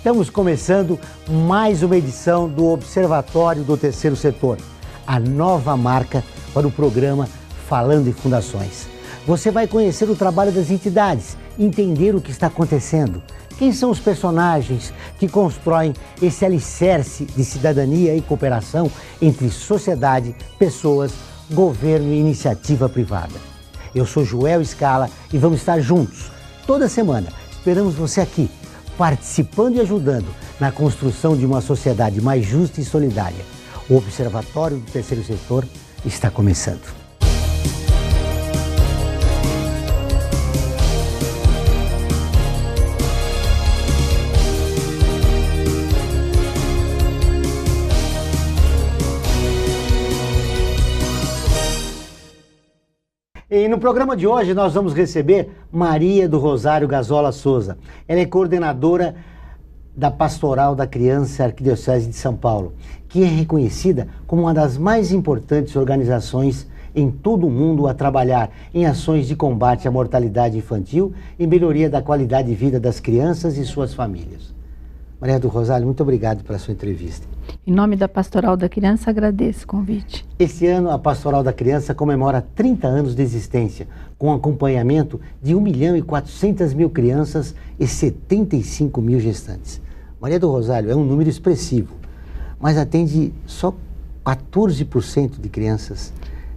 Estamos começando mais uma edição do Observatório do Terceiro Setor, a nova marca para o programa Falando em Fundações. Você vai conhecer o trabalho das entidades, entender o que está acontecendo, quem são os personagens que constroem esse alicerce de cidadania e cooperação entre sociedade, pessoas, governo e iniciativa privada. Eu sou Joel Scala e vamos estar juntos toda semana. Esperamos você aqui, participando e ajudando na construção de uma sociedade mais justa e solidária. O Observatório do Terceiro Setor está começando. E no programa de hoje nós vamos receber Maria do Rosário Gazola Souza. Ela é coordenadora da Pastoral da Criança Arquidiocese de São Paulo, que é reconhecida como uma das mais importantes organizações em todo o mundo a trabalhar em ações de combate à mortalidade infantil e melhoria da qualidade de vida das crianças e suas famílias. Maria do Rosário, muito obrigado pela sua entrevista. Em nome da Pastoral da Criança, agradeço o convite. Este ano, a Pastoral da Criança comemora 30 anos de existência, com acompanhamento de 1.400.000 crianças e 75.000 gestantes. Maria do Rosário é um número expressivo, mas atende só 14% de crianças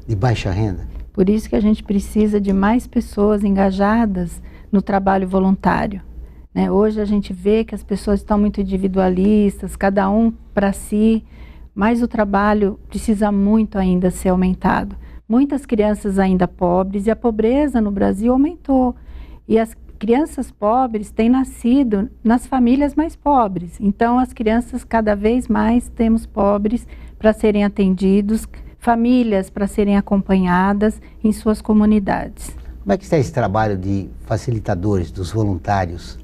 de baixa renda. Por isso que a gente precisa de mais pessoas engajadas no trabalho voluntário. Hoje a gente vê que as pessoas estão muito individualistas, cada um para si, mas o trabalho precisa muito ainda ser aumentado. Muitas crianças ainda pobres e a pobreza no Brasil aumentou. E as crianças pobres têm nascido nas famílias mais pobres. Então as crianças cada vez mais temos pobres para serem atendidos, famílias para serem acompanhadas em suas comunidades. Como é que está esse trabalho de facilitadores, dos voluntários?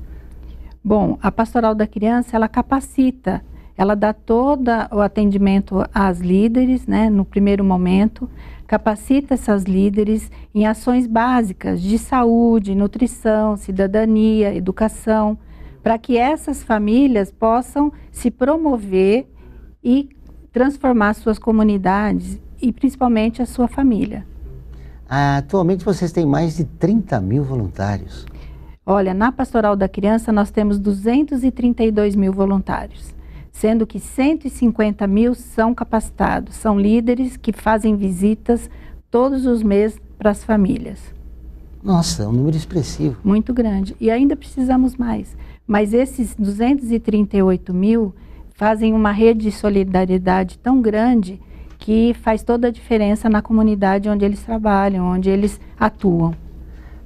Bom, a Pastoral da Criança, ela capacita, ela dá todo o atendimento às líderes, no primeiro momento, capacita essas líderes em ações básicas de saúde, nutrição, cidadania, educação, para que essas famílias possam se promover e transformar suas comunidades e principalmente a sua família. Atualmente vocês têm mais de 30.000 voluntários. Olha, na Pastoral da Criança nós temos 232.000 voluntários, sendo que 150.000 são capacitados, são líderes que fazem visitas todos os meses para as famílias. Nossa, é um número expressivo. Muito grande, e ainda precisamos mais, mas esses 238.000 fazem uma rede de solidariedade tão grande que faz toda a diferença na comunidade onde eles trabalham, onde eles atuam.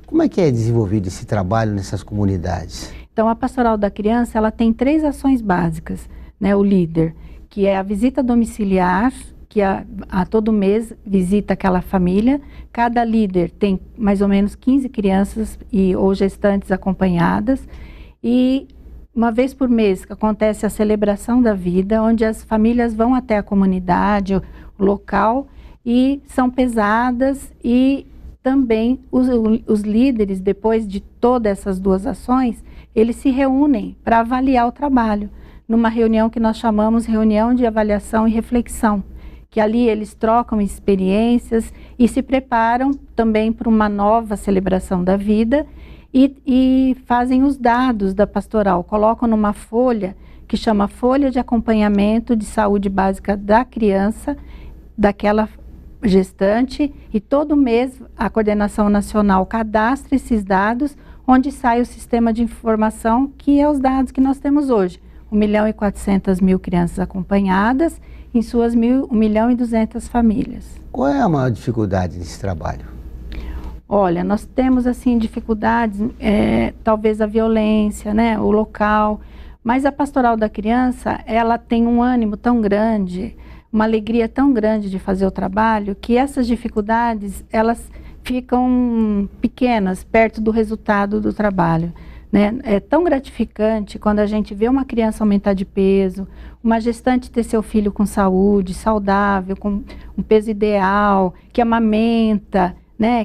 Como é que é desenvolvido esse trabalho nessas comunidades? Então, a Pastoral da Criança, ela tem 3 ações básicas, o líder, que é a visita domiciliar, que a todo mês visita aquela família. Cada líder tem mais ou menos 15 crianças ou gestantes acompanhadas. E uma vez por mês acontece a celebração da vida, onde as famílias vão até a comunidade, o local, e são pesadas e também os líderes, depois de todas essas 2 ações, eles se reúnem para avaliar o trabalho, numa reunião que nós chamamos reunião de avaliação e reflexão, que ali eles trocam experiências e se preparam também para uma nova celebração da vida e fazem os dados da pastoral, colocam numa folha que chama Folha de Acompanhamento de Saúde Básica da Criança, daquela gestante, e todo mês a Coordenação Nacional cadastra esses dados, onde sai o sistema de informação, que é os dados que nós temos hoje. 1.400.000 crianças acompanhadas em suas 1.200.000 famílias. Qual é a maior dificuldade nesse trabalho? Olha, nós temos assim dificuldades, talvez a violência, o local, mas a Pastoral da Criança, ela tem um ânimo tão grande, uma alegria tão grande de fazer o trabalho, que essas dificuldades, elas ficam pequenas, perto do resultado do trabalho. É tão gratificante quando a gente vê uma criança aumentar de peso, uma gestante ter seu filho com saúde, saudável, com um peso ideal, que amamenta,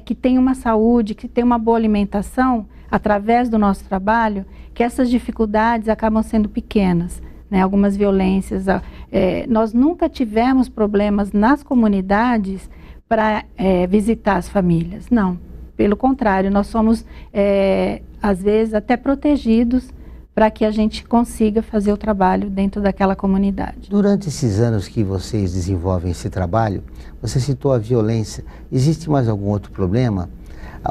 que tem uma saúde, que tem uma boa alimentação. através do nosso trabalho, que essas dificuldades acabam sendo pequenas, né? Algumas violências. Nós nunca tivemos problemas nas comunidades para visitar as famílias, não. Pelo contrário, nós somos, às vezes, até protegidos para que a gente consiga fazer o trabalho dentro daquela comunidade. Durante esses anos que vocês desenvolvem esse trabalho, você citou a violência. Existe mais algum outro problema?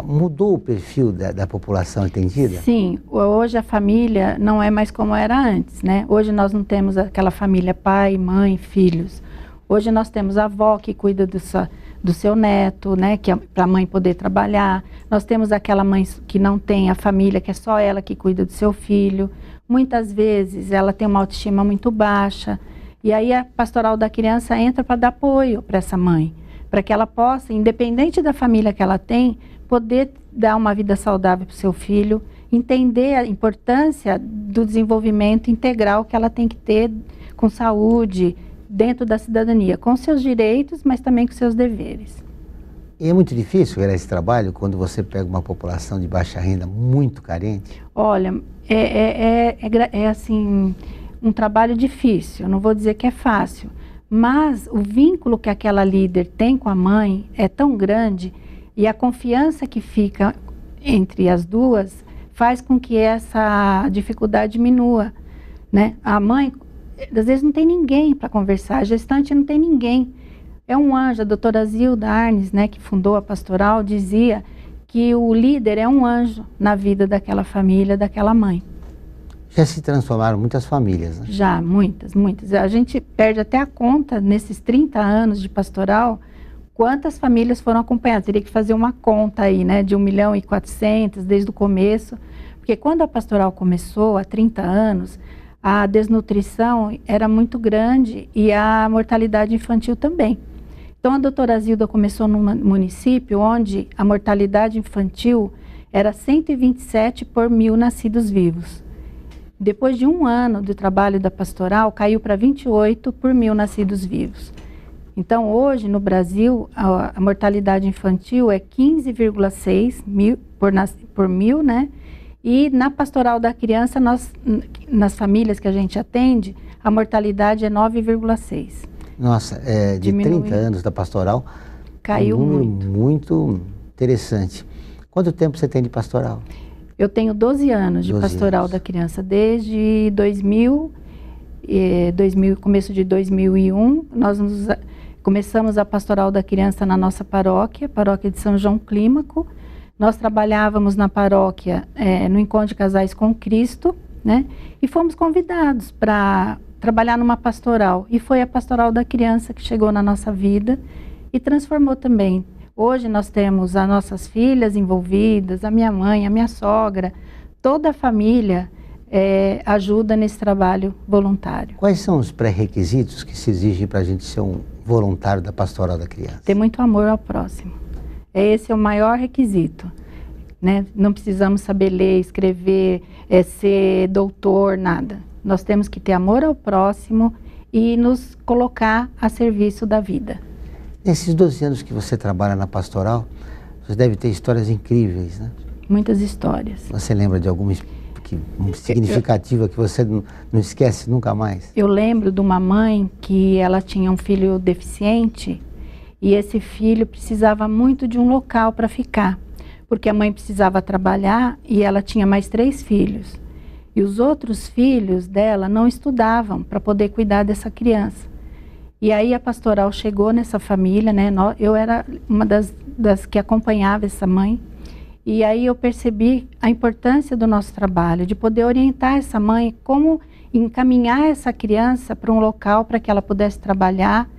Mudou o perfil da população atendida? Sim, hoje a família não é mais como era antes, né? Hoje nós não temos aquela família pai, mãe, filhos. Hoje nós temos a avó que cuida do seu neto, né, que é para a mãe poder trabalhar. Nós temos aquela mãe que não tem a família, que é só ela que cuida do seu filho. Muitas vezes ela tem uma autoestima muito baixa. E aí a pastoral da criança entra para dar apoio para essa mãe, para que ela possa, independente da família que ela tem, poder dar uma vida saudável para o seu filho, entender a importância do desenvolvimento integral que ela tem que ter com saúde, dentro da cidadania, com seus direitos, mas também com seus deveres. E é muito difícil esse trabalho quando você pega uma população de baixa renda muito carente? Olha, é assim, um trabalho difícil, eu não vou dizer que é fácil, mas o vínculo que aquela líder tem com a mãe é tão grande e a confiança que fica entre as duas faz com que essa dificuldade diminua, né? A mãe, às vezes, não tem ninguém para conversar, a gestante não tem ninguém. É um anjo. A doutora Zilda Arnes, né, que fundou a pastoral, dizia que o líder é um anjo na vida daquela família, daquela mãe. Já se transformaram muitas famílias, né? Já, muitas, muitas. A gente perde até a conta, nesses 30 anos de pastoral, quantas famílias foram acompanhadas. Teria que fazer uma conta aí, né, de 1.400.000 desde o começo. Porque quando a pastoral começou, há 30 anos, a desnutrição era muito grande e a mortalidade infantil também. Então, a doutora Zilda começou num município onde a mortalidade infantil era 127 por 1.000 nascidos vivos. Depois de um ano do trabalho da pastoral, caiu para 28 por 1.000 nascidos vivos. Então, hoje, no Brasil, a mortalidade infantil é 15,6 por 1.000, né? E na pastoral da criança, nas famílias que a gente atende, a mortalidade é 9,6. Nossa, de 30 anos da pastoral, caiu um número muito interessante. Quanto tempo você tem de pastoral? Eu tenho 12 anos de pastoral da criança, desde 2000, começo de 2001, nós começamos a pastoral da criança na nossa paróquia de São João Clímaco. Nós trabalhávamos na paróquia, no Encontro de Casais com Cristo, né? E fomos convidados para trabalhar numa pastoral. E foi a pastoral da criança que chegou na nossa vida e transformou também. Hoje nós temos as nossas filhas envolvidas, a minha mãe, a minha sogra, toda a família ajuda nesse trabalho voluntário. Quais são os pré-requisitos que se exigem para a gente ser um voluntário da pastoral da criança? Ter muito amor ao próximo. Esse é o maior requisito, né? Não precisamos saber ler, escrever, ser doutor, nada. Nós temos que ter amor ao próximo e nos colocar a serviço da vida. Nesses 12 anos que você trabalha na pastoral, você deve ter histórias incríveis, né? Muitas histórias. Você lembra de alguma significativa que você não esquece nunca mais? Eu lembro de uma mãe que ela tinha um filho deficiente e esse filho precisava muito de um local para ficar, porque a mãe precisava trabalhar e ela tinha mais 3 filhos. E os outros filhos dela não estudavam para poder cuidar dessa criança. E aí a pastoral chegou nessa família, né? Eu era uma das que acompanhava essa mãe. E aí eu percebi a importância do nosso trabalho, de poder orientar essa mãe como encaminhar essa criança para um local para que ela pudesse trabalhar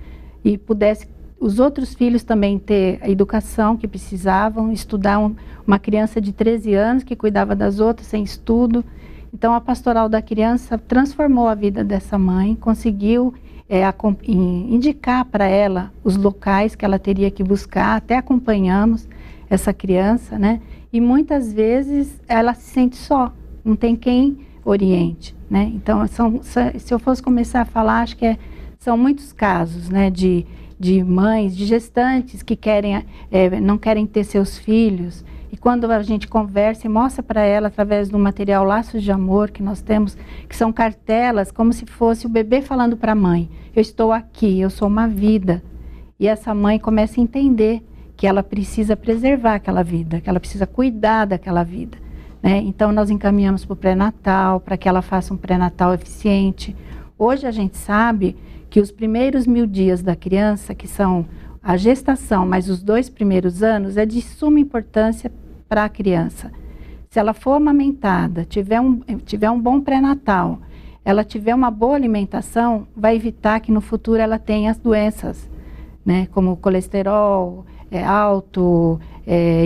e pudesse os outros filhos também ter a educação que precisavam, estudar uma criança de 13 anos que cuidava das outras sem estudo. Então a pastoral da criança transformou a vida dessa mãe, conseguiu indicar para ela os locais que ela teria que buscar, até acompanhamos essa criança, né? E muitas vezes ela se sente só, não tem quem oriente, né? Então, se eu fosse começar a falar, acho que são muitos casos, né? De mães, de gestantes que não querem ter seus filhos E quando a gente conversa e mostra para ela, através do material Laços de Amor que nós temos, que são cartelas, como se fosse o bebê falando para a mãe, eu estou aqui, eu sou uma vida. E essa mãe começa a entender que ela precisa preservar aquela vida, que ela precisa cuidar daquela vida, né? Então nós encaminhamos para o pré-natal, para que ela faça um pré-natal eficiente. Hoje a gente sabe que os primeiros 1000 dias da criança, que são a gestação, mas os 2 primeiros anos, é de suma importância para a criança. Se ela for amamentada, tiver um bom pré-natal, ela tiver uma boa alimentação, vai evitar que no futuro ela tenha as doenças, né, como colesterol alto,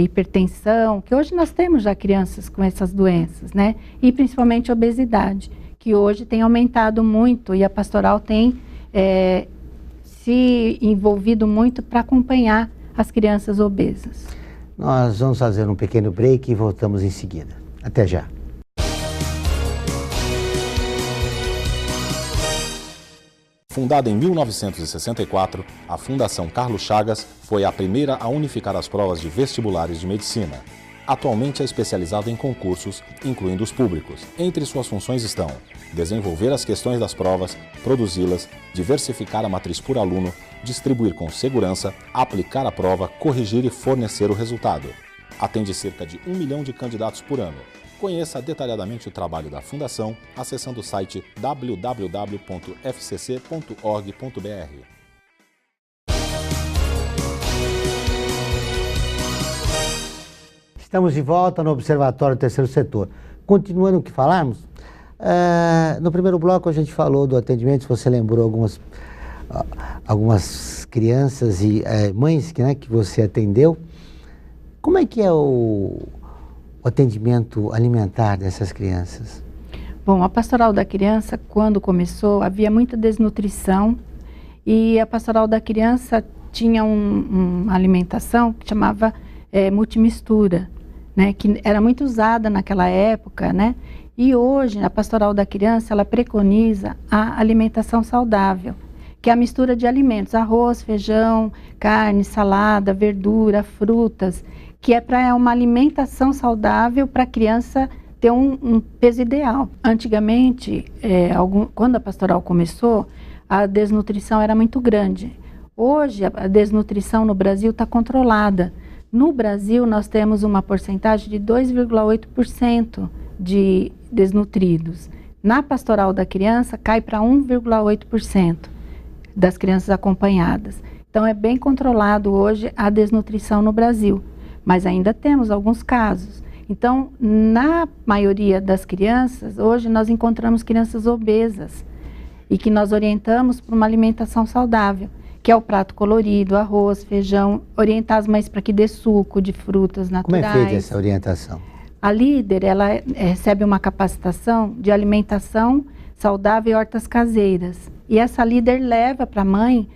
hipertensão, que hoje nós temos já crianças com essas doenças, né, e principalmente obesidade, que hoje tem aumentado muito e a pastoral tem se envolvido muito para acompanhar as crianças obesas. Nós vamos fazer um pequeno break e voltamos em seguida. Até já. Fundada em 1964, a Fundação Carlos Chagas foi a primeira a unificar as provas de vestibulares de medicina. Atualmente é especializada em concursos, incluindo os públicos. Entre suas funções estão desenvolver as questões das provas, produzi-las, diversificar a matriz por aluno, distribuir com segurança, aplicar a prova, corrigir e fornecer o resultado. Atende cerca de 1 milhão de candidatos por ano. Conheça detalhadamente o trabalho da Fundação acessando o site www.fcc.org.br. Estamos de volta no Observatório do Terceiro Setor. Continuando o que falarmos, no primeiro bloco a gente falou do atendimento, se você lembrou algumas crianças e mães que você atendeu. Como é que é o atendimento alimentar dessas crianças? Bom, a Pastoral da Criança, quando começou, havia muita desnutrição e a Pastoral da Criança tinha uma alimentação que chamava multimistura, né, que era muito usada naquela época, né? E hoje a Pastoral da Criança ela preconiza a alimentação saudável, que é a mistura de alimentos, arroz, feijão, carne, salada, verdura, frutas, que é para uma alimentação saudável para a criança ter um peso ideal. Antigamente, quando a Pastoral começou, a desnutrição era muito grande. Hoje a desnutrição no Brasil está controlada. No Brasil, nós temos uma porcentagem de 2,8% de desnutridos. Na Pastoral da Criança, cai para 1,8% das crianças acompanhadas. Então, é bem controlado hoje a desnutrição no Brasil, mas ainda temos alguns casos. Então, na maioria das crianças, hoje nós encontramos crianças obesas e que nós orientamos para uma alimentação saudável, que é o prato colorido, arroz, feijão, orientar as mães para que dê suco de frutas naturais. Como é feita essa orientação? A líder, ela recebe uma capacitação de alimentação saudável e hortas caseiras. E essa líder leva para a mãe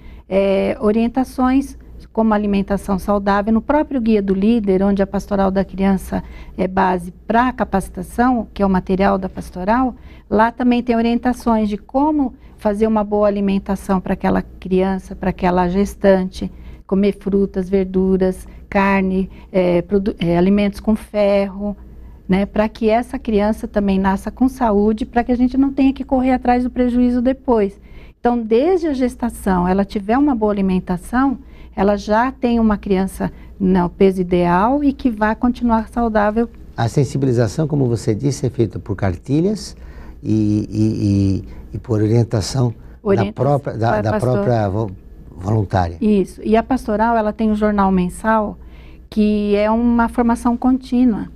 orientações como alimentação saudável. No próprio guia do líder, onde a Pastoral da Criança é base para a capacitação, que é o material da pastoral, lá também tem orientações de como fazer uma boa alimentação para aquela criança, para aquela gestante, comer frutas, verduras, carne, alimentos com ferro, né, para que essa criança também nasça com saúde, para que a gente não tenha que correr atrás do prejuízo depois. Então, desde a gestação, ela tiver uma boa alimentação, ela já tem uma criança no peso ideal e que vai continuar saudável. A sensibilização, como você disse, é feita por cartilhas e por orientação da própria voluntária. Isso. E a pastoral, ela tem um jornal mensal que é uma formação contínua.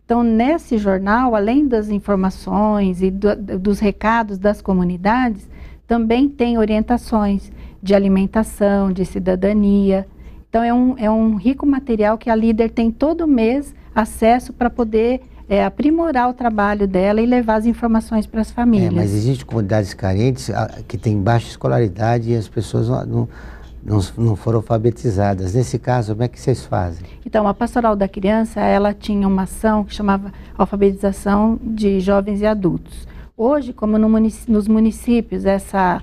Então, nesse jornal, além das informações e dos recados das comunidades, também tem orientações de alimentação, de cidadania. Então, é um rico material que a líder tem todo mês acesso para poder aprimorar o trabalho dela e levar as informações para as famílias. Mas existem comunidades carentes que têm baixa escolaridade e as pessoas não foram alfabetizadas. Nesse caso, como é que vocês fazem? Então, a Pastoral da Criança, ela tinha uma ação que chamava Alfabetização de Jovens e Adultos. Hoje, como nos municípios essa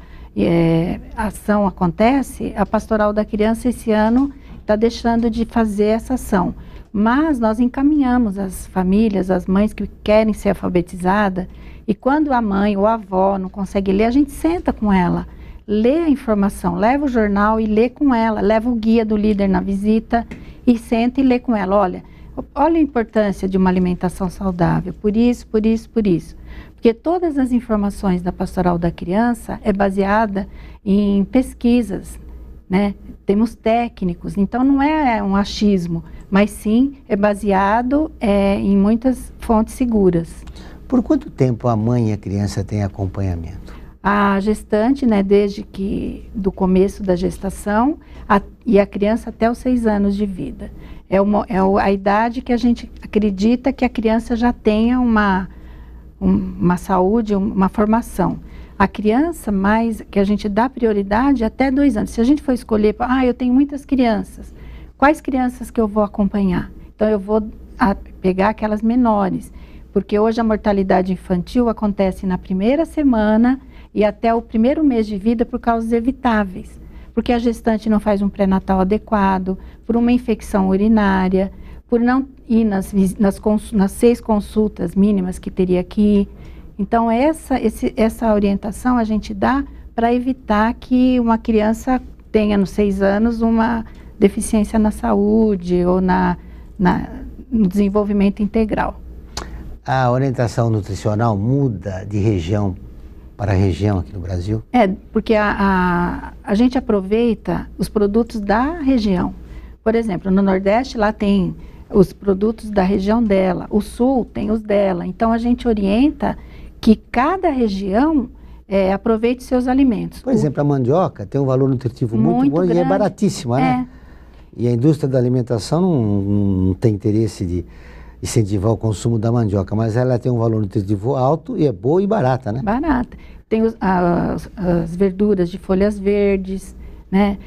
ação acontece, a Pastoral da Criança esse ano está deixando de fazer essa ação. Mas nós encaminhamos as famílias, as mães que querem ser alfabetizadas, e quando a mãe ou a avó não consegue ler, a gente senta com ela, lê a informação, leva o jornal e lê com ela, leva o guia do líder na visita e senta e lê com ela. Olha a importância de uma alimentação saudável, por isso, por isso, por isso. Porque todas as informações da Pastoral da Criança é baseada em pesquisas, né? Temos técnicos, então não é um achismo, mas sim é baseado em muitas fontes seguras. Por quanto tempo a mãe e a criança têm acompanhamento? A gestante, né, desde do começo da gestação e a criança até os 6 anos de vida. É a idade que a gente acredita que a criança já tenha uma saúde, uma formação. A criança, mais que a gente dá prioridade até 2 anos. Se a gente for escolher, eu tenho muitas crianças, quais crianças que eu vou acompanhar? Então eu vou pegar aquelas menores, porque hoje a mortalidade infantil acontece na primeira semana e até o primeiro mês de vida por causas evitáveis. Porque a gestante não faz um pré-natal adequado, por uma infecção urinária, por não ir nas 6 consultas mínimas que teria que ir. Então, essa orientação a gente dá para evitar que uma criança tenha, nos 6 anos, uma deficiência na saúde ou no desenvolvimento integral. A orientação nutricional muda de região para região aqui no Brasil? Porque a gente aproveita os produtos da região. Por exemplo, no Nordeste lá tem os produtos da região dela, o Sul tem os dela. Então a gente orienta que cada região aproveite seus alimentos. Por exemplo, a mandioca tem um valor nutritivo muito bom grande. E é baratíssima, né? E a indústria da alimentação não tem interesse de incentivar o consumo da mandioca, mas ela tem um valor nutritivo alto e é boa e barata, né? Barata. Tem as verduras de folhas verdes, né?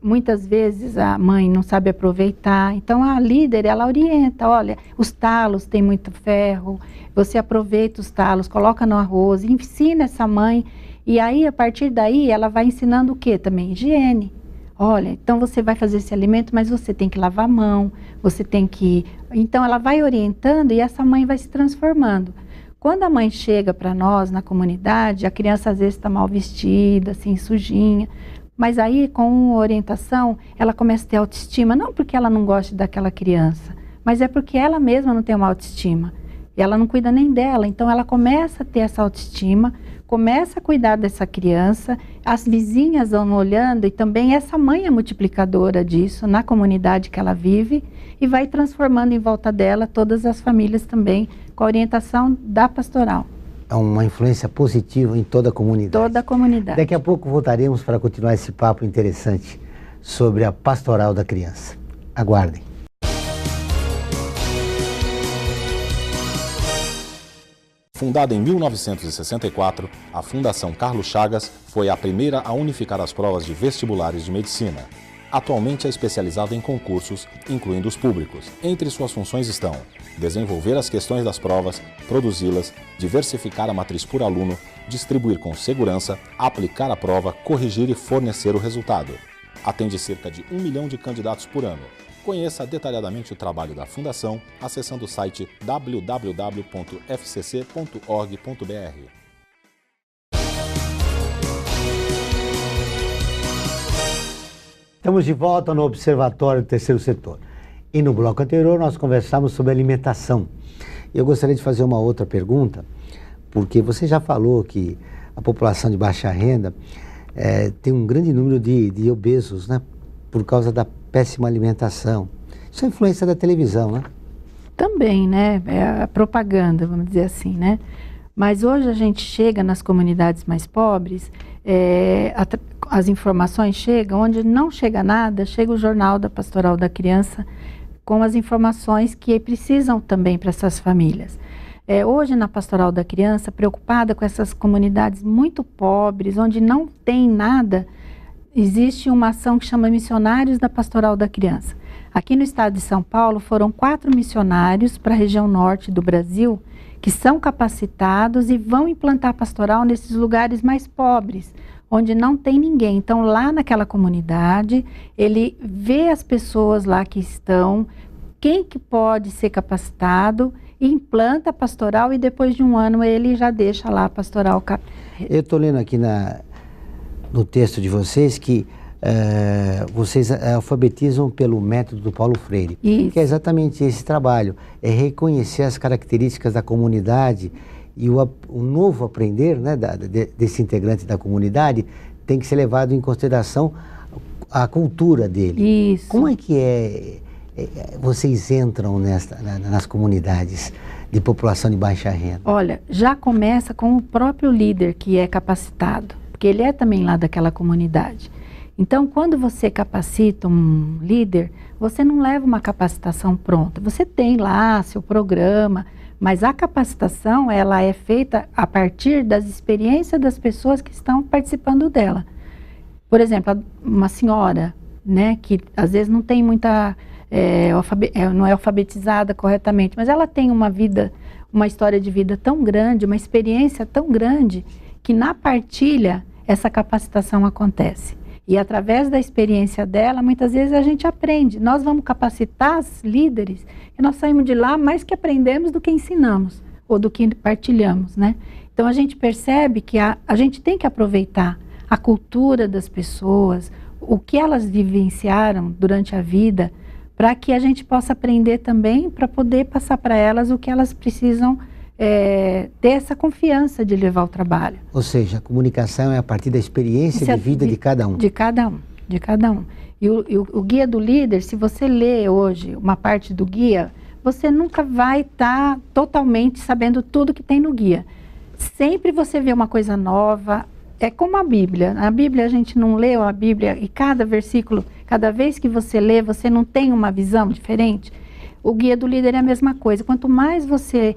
Muitas vezes a mãe não sabe aproveitar, então a líder, ela orienta, olha, os talos têm muito ferro, você aproveita os talos, coloca no arroz, ensina essa mãe, e aí a partir daí ela vai ensinando o quê também? Higiene. Olha, então você vai fazer esse alimento, mas você tem que lavar a mão, você tem que... Então ela vai orientando e essa mãe vai se transformando. Quando a mãe chega para nós na comunidade, a criança às vezes está mal vestida, assim, sujinha, mas aí com orientação ela começa a ter autoestima, não porque ela não goste daquela criança, mas é porque ela mesma não tem uma autoestima. E ela não cuida nem dela, então ela começa a ter essa autoestima, começa a cuidar dessa criança, as vizinhas vão olhando e também essa mãe é multiplicadora disso na comunidade que ela vive e vai transformando em volta dela todas as famílias também com a orientação da pastoral. É uma influência positiva em toda a comunidade. Toda a comunidade. Daqui a pouco voltaremos para continuar esse papo interessante sobre a pastoral da criança. Aguardem. Fundada em 1964, a Fundação Carlos Chagas foi a primeira a unificar as provas de vestibulares de medicina. Atualmente é especializada em concursos, incluindo os públicos. Entre suas funções estão desenvolver as questões das provas, produzi-las, diversificar a matriz por aluno, distribuir com segurança, aplicar a prova, corrigir e fornecer o resultado. Atende cerca de 1 milhão de candidatos por ano. Conheça detalhadamente o trabalho da Fundação acessando o site www.fcc.org.br. Estamos de volta no Observatório do Terceiro Setor. E no bloco anterior nós conversamos sobre alimentação. Eu gostaria de fazer uma outra pergunta, porque você já falou que a população de baixa renda tem um grande número de obesos, né? Por causa da péssima alimentação. Isso é influência da televisão, né? Também, né? É a propaganda, vamos dizer assim, né? Mas hoje a gente chega nas comunidades mais pobres, as informações chegam, onde não chega nada, chega o Jornal da Pastoral da Criança com as informações que precisam também para essas famílias. Hoje na Pastoral da Criança, preocupada com essas comunidades muito pobres, onde não tem nada, existe uma ação que chama Missionários da Pastoral da Criança. Aqui no estado de São Paulo foram 4 missionários para a região norte do Brasil que são capacitados e vão implantar pastoral nesses lugares mais pobres, onde não tem ninguém. Então, lá naquela comunidade, ele vê as pessoas lá que estão, quem que pode ser capacitado, implanta a pastoral e depois de um ano ele já deixa lá a pastoral. Eu estou lendo aqui no texto de vocês que vocês alfabetizam pelo método do Paulo Freire. Isso. Que é exatamente esse trabalho, é reconhecer as características da comunidade e o novo aprender, né, desse integrante da comunidade tem que ser levado em consideração a cultura dele. Isso. Como é que vocês entram nas comunidades de população de baixa renda? Olha, já começa com o próprio líder que é capacitado, porque ele é também lá daquela comunidade. Então, quando você capacita um líder, você não leva uma capacitação pronta. Você tem lá seu programa, mas a capacitação, ela é feita a partir das experiências das pessoas que estão participando dela. Por exemplo, uma senhora, né, que às vezes não tem muita, não é alfabetizada corretamente, mas ela tem uma vida, uma história de vida tão grande, uma experiência tão grande, que na partilha essa capacitação acontece. E através da experiência dela, muitas vezes a gente aprende. Nós vamos capacitar os líderes e nós saímos de lá mais que aprendemos do que ensinamos ou do que partilhamos, né? Então a gente percebe que a gente tem que aproveitar a cultura das pessoas, o que elas vivenciaram durante a vida, para que a gente possa aprender também, para poder passar para elas o que elas precisam ter essa confiança de levar o trabalho. Ou seja, a comunicação é a partir da experiência de vida de cada um. De cada um, de cada um. E o guia do líder, se você lê hoje uma parte do guia, você nunca vai estar totalmente sabendo tudo que tem no guia. Sempre você vê uma coisa nova, é como a Bíblia. A Bíblia, a gente não lê a Bíblia e cada versículo, cada vez que você lê, você não tem uma visão diferente. O guia do líder é a mesma coisa. Quanto mais você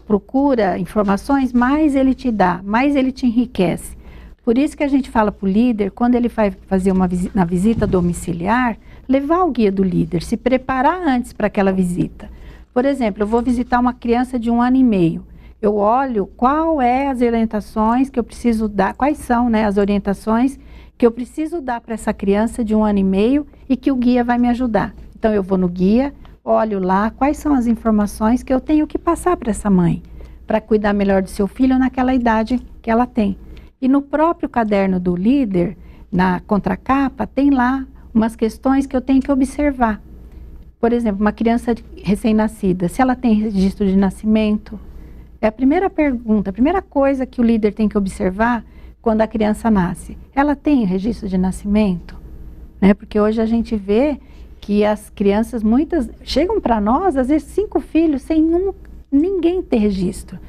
procura informações, mais ele te dá, mais ele te enriquece. Por isso que a gente fala para o líder, quando ele vai fazer uma na visita domiciliar, levar o guia do líder, se preparar antes para aquela visita. Por exemplo, eu vou visitar uma criança de 1 ano e meio. Eu olho qual é as orientações que eu preciso dar, quais são, né, as orientações que eu preciso dar para essa criança de 1 ano e meio e que o guia vai me ajudar. Então eu vou no guia, olho lá quais são as informações que eu tenho que passar para essa mãe, para cuidar melhor do seu filho naquela idade que ela tem. E no próprio caderno do líder, na contracapa, tem lá umas questões que eu tenho que observar. Por exemplo, uma criança recém-nascida, se ela tem registro de nascimento, é a primeira pergunta, a primeira coisa que o líder tem que observar quando a criança nasce. Ela tem registro de nascimento? Né? Porque hoje a gente vê que as crianças, muitas, chegam para nós, às vezes 5 filhos, sem ninguém ter registro.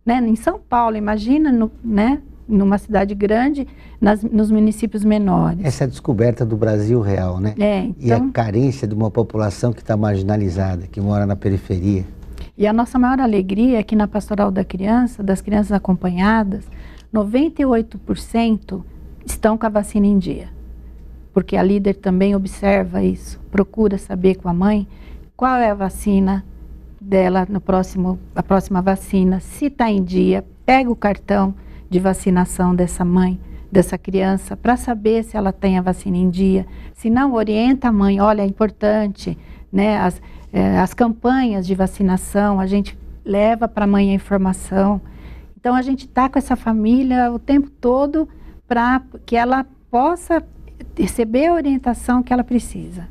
Né? Em São Paulo, imagina, né? Numa cidade grande, nos municípios menores. Essa é a descoberta do Brasil real, né? Então, e a carência de uma população que está marginalizada, que mora na periferia. E a nossa maior alegria é que na Pastoral da Criança, das crianças acompanhadas, 98% estão com a vacina em dia. Porque a líder também observa isso, procura saber com a mãe qual é a vacina dela, a próxima vacina, se está em dia, pega o cartão de vacinação dessa mãe, dessa criança, para saber se ela tem a vacina em dia. Se não, orienta a mãe, olha, é importante, né, as campanhas de vacinação, a gente leva para a mãe a informação. Então, a gente está com essa família o tempo todo para que ela possa receber a orientação que ela precisa.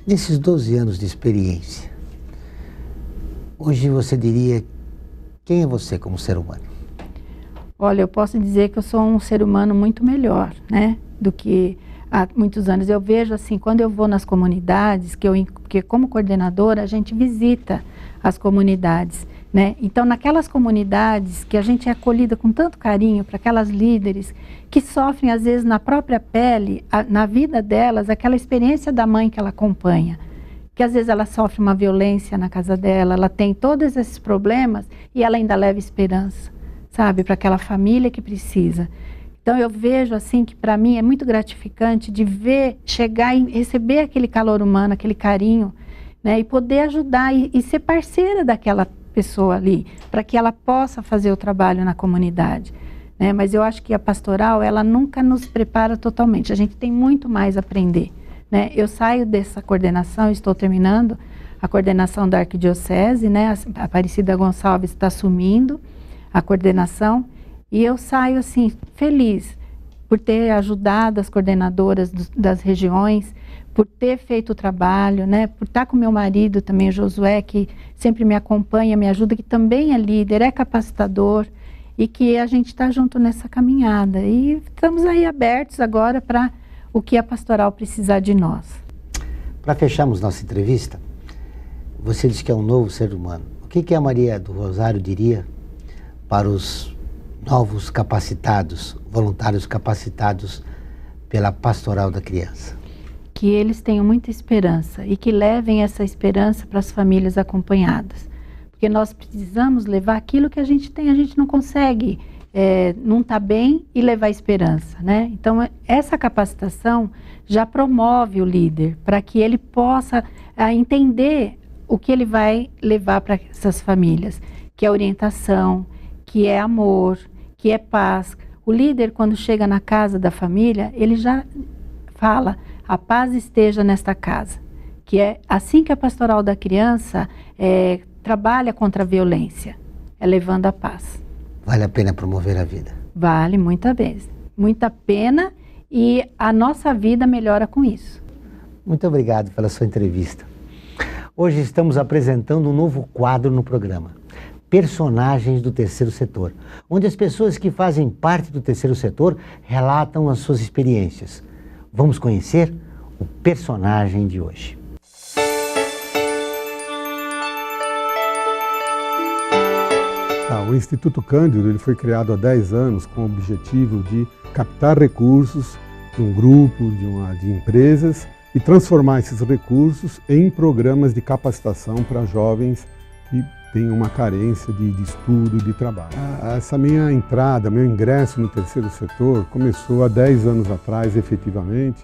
Nesses 12 anos de experiência, hoje você diria, quem é você como ser humano? Olha, eu posso dizer que eu sou um ser humano muito melhor, né, do que há muitos anos. Eu vejo assim, quando eu vou nas comunidades, porque como coordenadora a gente visita as comunidades, né? Então, naquelas comunidades que a gente é acolhida com tanto carinho, para aquelas líderes que sofrem às vezes na própria pele, na vida delas, aquela experiência da mãe que ela acompanha, que às vezes ela sofre uma violência na casa dela, ela tem todos esses problemas e ela ainda leva esperança, sabe, para aquela família que precisa. Então eu vejo assim que para mim é muito gratificante de ver, chegar e receber aquele calor humano, aquele carinho, né, e poder ajudar e ser parceira daquela pessoa ali, para que ela possa fazer o trabalho na comunidade, né? Mas eu acho que a pastoral, ela nunca nos prepara totalmente, a gente tem muito mais a aprender, né? Eu saio dessa coordenação, estou terminando a coordenação da Arquidiocese, né? A Aparecida Gonçalves está assumindo a coordenação, e eu saio assim, feliz por ter ajudado as coordenadoras das regiões, por ter feito o trabalho, né? Por estar com meu marido também, Josué, que sempre me acompanha, me ajuda, que também é líder, é capacitador, e que a gente está junto nessa caminhada. E estamos aí abertos agora para o que a pastoral precisar de nós. Para fecharmos nossa entrevista, você diz que é um novo ser humano. O que a Maria do Rosário diria para os novos capacitados, voluntários capacitados pela Pastoral da Criança? Que eles tenham muita esperança e que levem essa esperança para as famílias acompanhadas. Porque nós precisamos levar aquilo que a gente tem, a gente não consegue não estar bem e levar esperança, né? Então, essa capacitação já promove o líder para que ele possa entender o que ele vai levar para essas famílias, que é orientação, que é amor, que é paz. O líder, quando chega na casa da família, ele já fala: a paz esteja nesta casa. Que é assim que a Pastoral da Criança trabalha contra a violência, levando a paz. Vale a pena promover a vida? Vale, muita pena, e a nossa vida melhora com isso. Muito obrigado pela sua entrevista. Hoje estamos apresentando um novo quadro no programa, Personagens do Terceiro Setor, onde as pessoas que fazem parte do terceiro setor relatam as suas experiências. Vamos conhecer o personagem de hoje. O Instituto Cândido ele foi criado há 10 anos com o objetivo de captar recursos de um grupo, de empresas e transformar esses recursos em programas de capacitação para jovens que têm uma carência de estudo, de trabalho. Essa minha entrada, meu ingresso no terceiro setor começou há 10 anos atrás, efetivamente,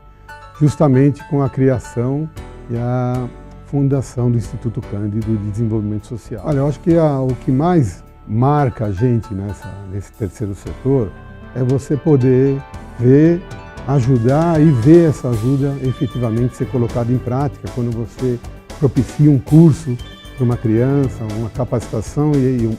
justamente com a criação e a fundação do Instituto Cândido de Desenvolvimento Social. Olha, eu acho que o que mais marca a gente nesse terceiro setor é você poder ver, ajudar e ver essa ajuda efetivamente ser colocada em prática quando você propicia um curso para uma criança, uma capacitação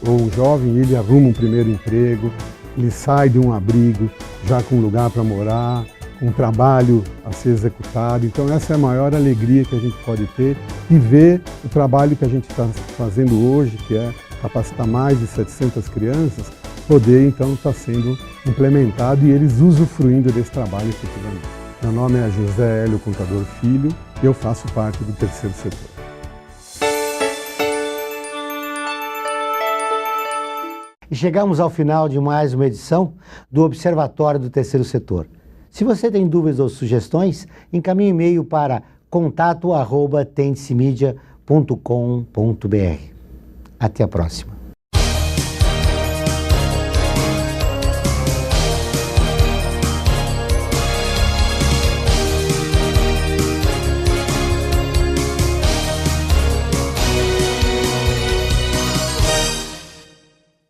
ou um jovem, ele arruma um primeiro emprego, ele sai de um abrigo já com um lugar para morar, com um trabalho a ser executado. Então essa é a maior alegria que a gente pode ter e ver o trabalho que a gente está fazendo hoje, que é capacitar mais de 700 crianças, poder então estar sendo implementado e eles usufruindo desse trabalho efetivamente. Meu nome é José Hélio Contador Filho e eu faço parte do terceiro setor. E chegamos ao final de mais uma edição do Observatório do Terceiro Setor. Se você tem dúvidas ou sugestões, encaminhe um e-mail para contato@tendicemedia.com.br. Até a próxima.